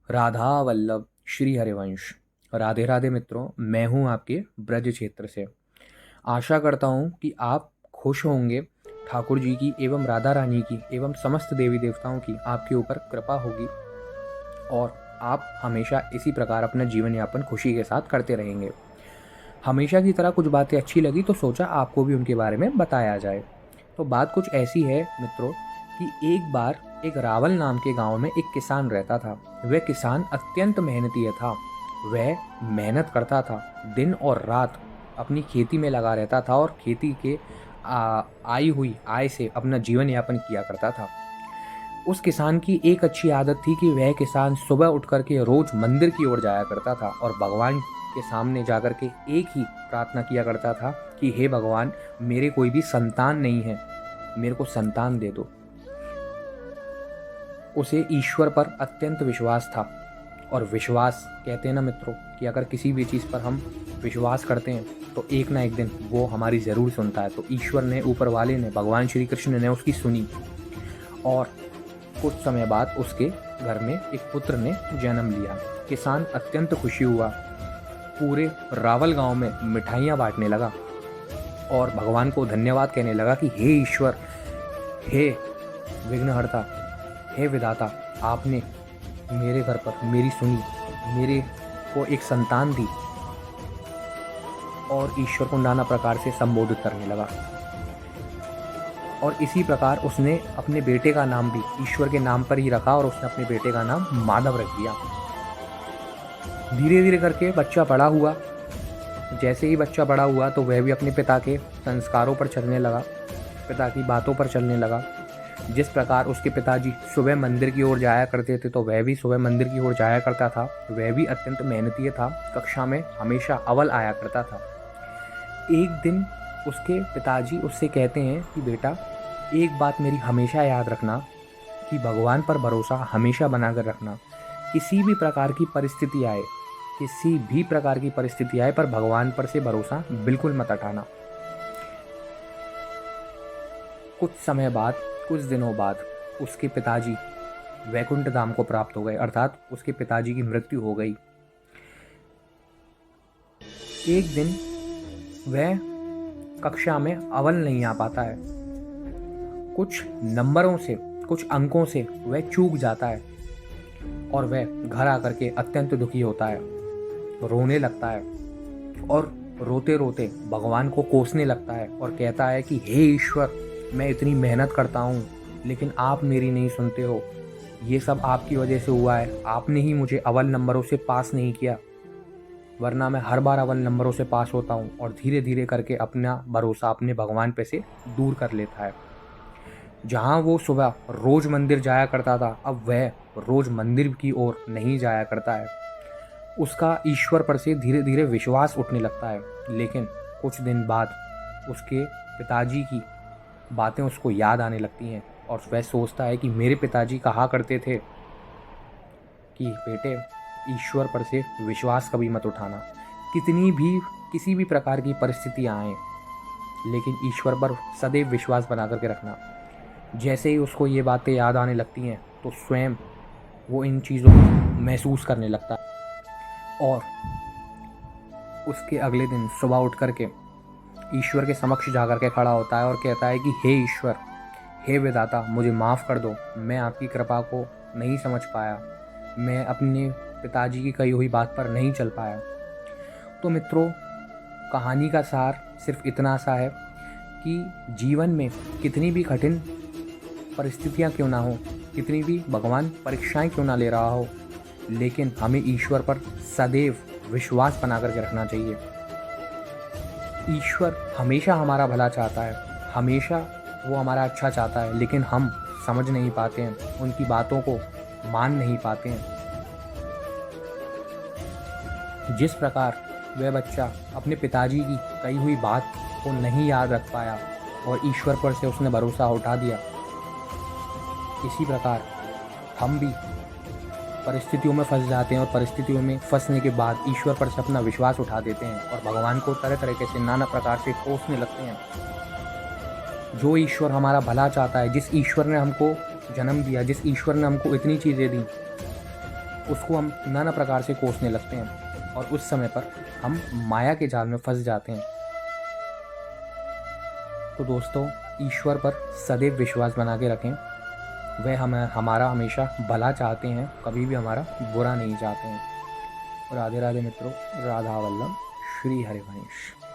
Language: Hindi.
राधा वल्लभ श्री हरिवंश। राधे राधे मित्रों, मैं हूं आपके ब्रज क्षेत्र से। आशा करता हूं कि आप खुश होंगे। ठाकुर जी की एवं राधा रानी की एवं समस्त देवी देवताओं की आपके ऊपर कृपा होगी और आप हमेशा इसी प्रकार अपना जीवन यापन खुशी के साथ करते रहेंगे। हमेशा की तरह कुछ बातें अच्छी लगी तो सोचा आपको भी उनके बारे में बताया जाए। तो बात कुछ ऐसी है मित्रों कि एक बार एक रावल नाम के गांव में एक किसान रहता था। वह किसान अत्यंत मेहनती था। वह मेहनत करता था, दिन और रात अपनी खेती में लगा रहता था और खेती के आई हुई आय से अपना जीवन यापन किया करता था। उस किसान की एक अच्छी आदत थी कि वह किसान सुबह उठ करके रोज मंदिर की ओर जाया करता था और भगवान के सामने जाकर के एक ही प्रार्थना किया करता था कि हे भगवान, मेरे कोई भी संतान नहीं है, मेरे को संतान दे दो। उसे ईश्वर पर अत्यंत विश्वास था और विश्वास कहते हैं ना मित्रों कि अगर किसी भी चीज़ पर हम विश्वास करते हैं तो एक ना एक दिन वो हमारी ज़रूर सुनता है। तो ईश्वर ने, ऊपर वाले ने, भगवान श्री कृष्ण ने उसकी सुनी और कुछ समय बाद उसके घर में एक पुत्र ने जन्म लिया। किसान अत्यंत खुशी हुआ, पूरे रावल गांव में मिठाइयाँ बांटने लगा और भगवान को धन्यवाद कहने लगा कि हे ईश्वर, हे विघ्नहर्ता, हे विधाता, आपने मेरे घर पर मेरी सुनी, मेरे को एक संतान दी। और ईश्वर को नाना प्रकार से संबोधित करने लगा और इसी प्रकार उसने अपने बेटे का नाम भी ईश्वर के नाम पर ही रखा और उसने अपने बेटे का नाम माधव रख दिया। धीरे धीरे करके बच्चा बड़ा हुआ। जैसे ही बच्चा बड़ा हुआ तो वह भी अपने पिता के संस्कारों पर चलने लगा, पिता की बातों पर चलने लगा। जिस प्रकार उसके पिताजी सुबह मंदिर की ओर जाया करते थे तो वह भी सुबह मंदिर की ओर जाया करता था। वह भी अत्यंत मेहनती था, कक्षा में हमेशा अव्वल आया करता था। एक दिन उसके पिताजी उससे कहते हैं कि बेटा, एक बात मेरी हमेशा याद रखना कि भगवान पर भरोसा हमेशा बनाकर रखना। किसी भी प्रकार की परिस्थिति आए, किसी भी प्रकार की परिस्थिति आए, पर भगवान पर से भरोसा बिल्कुल मत हटाना। कुछ समय बाद, कुछ दिनों बाद उसके पिताजी वैकुंठ धाम को प्राप्त हो गए, अर्थात उसके पिताजी की मृत्यु हो गई। एक दिन वह कक्षा में अव्वल नहीं आ पाता है। कुछ नंबरों से, कुछ अंकों से वह चूक जाता है और वह घर आकर के अत्यंत दुखी होता है, रोने लगता है और रोते रोते भगवान को कोसने लगता है और कहता है कि हे ईश्वर, मैं इतनी मेहनत करता हूँ लेकिन आप मेरी नहीं सुनते हो। ये सब आपकी वजह से हुआ है, आपने ही मुझे अव्वल नंबरों से पास नहीं किया, वरना मैं हर बार अव्वल नंबरों से पास होता हूँ। और धीरे धीरे करके अपना भरोसा अपने भगवान पे से दूर कर लेता है। जहाँ वो सुबह रोज मंदिर जाया करता था, अब वह रोज मंदिर की ओर नहीं जाया करता है। उसका ईश्वर पर से धीरे धीरे विश्वास उठने लगता है। लेकिन कुछ दिन बाद उसके पिताजी की बातें उसको याद आने लगती हैं और वह सोचता है कि मेरे पिताजी कहा करते थे कि बेटे, ईश्वर पर से विश्वास कभी मत उठाना। कितनी भी, किसी भी प्रकार की परिस्थितियाँ आएँ, लेकिन ईश्वर पर सदैव विश्वास बना करके रखना। जैसे ही उसको ये बातें याद आने लगती हैं तो स्वयं वो इन चीज़ों को महसूस करने लगता है और उसके अगले दिन सुबह उठ करके ईश्वर के समक्ष जा कर के खड़ा होता है और कहता है कि हे ईश्वर, हे विधाता, मुझे माफ़ कर दो, मैं आपकी कृपा को नहीं समझ पाया, मैं अपने पिताजी की कही हुई बात पर नहीं चल पाया। तो मित्रों, कहानी का सार सिर्फ इतना सा है कि जीवन में कितनी भी कठिन परिस्थितियाँ क्यों ना हो, कितनी भी भगवान परीक्षाएं क्यों ना ले रहा हो, लेकिन हमें ईश्वर पर सदैव विश्वास बना करके रखना चाहिए। ईश्वर हमेशा हमारा भला चाहता है, हमेशा वो हमारा अच्छा चाहता है, लेकिन हम समझ नहीं पाते हैं, उनकी बातों को मान नहीं पाते हैं। जिस प्रकार वह बच्चा अपने पिताजी की कही हुई बात को नहीं याद रख पाया और ईश्वर पर से उसने भरोसा उठा दिया, इसी प्रकार हम भी परिस्थितियों में फंस जाते हैं और परिस्थितियों में फंसने के बाद ईश्वर पर से अपना विश्वास उठा देते हैं और भगवान को तरह तरीके से, नाना प्रकार से कोसने लगते हैं। जो ईश्वर हमारा भला चाहता है, जिस ईश्वर ने हमको जन्म दिया, जिस ईश्वर ने हमको इतनी चीज़ें दी, उसको हम नाना प्रकार से कोसने लगते हैं और उस समय पर हम माया के जाल में फंस जाते हैं। तो दोस्तों, ईश्वर पर सदैव विश्वास बना के रखें। वह हमें हमारा हमेशा भला चाहते हैं, कभी भी हमारा बुरा नहीं चाहते हैं। राधे राधे मित्रों, राधा वल्लभ, श्री हरिवंश।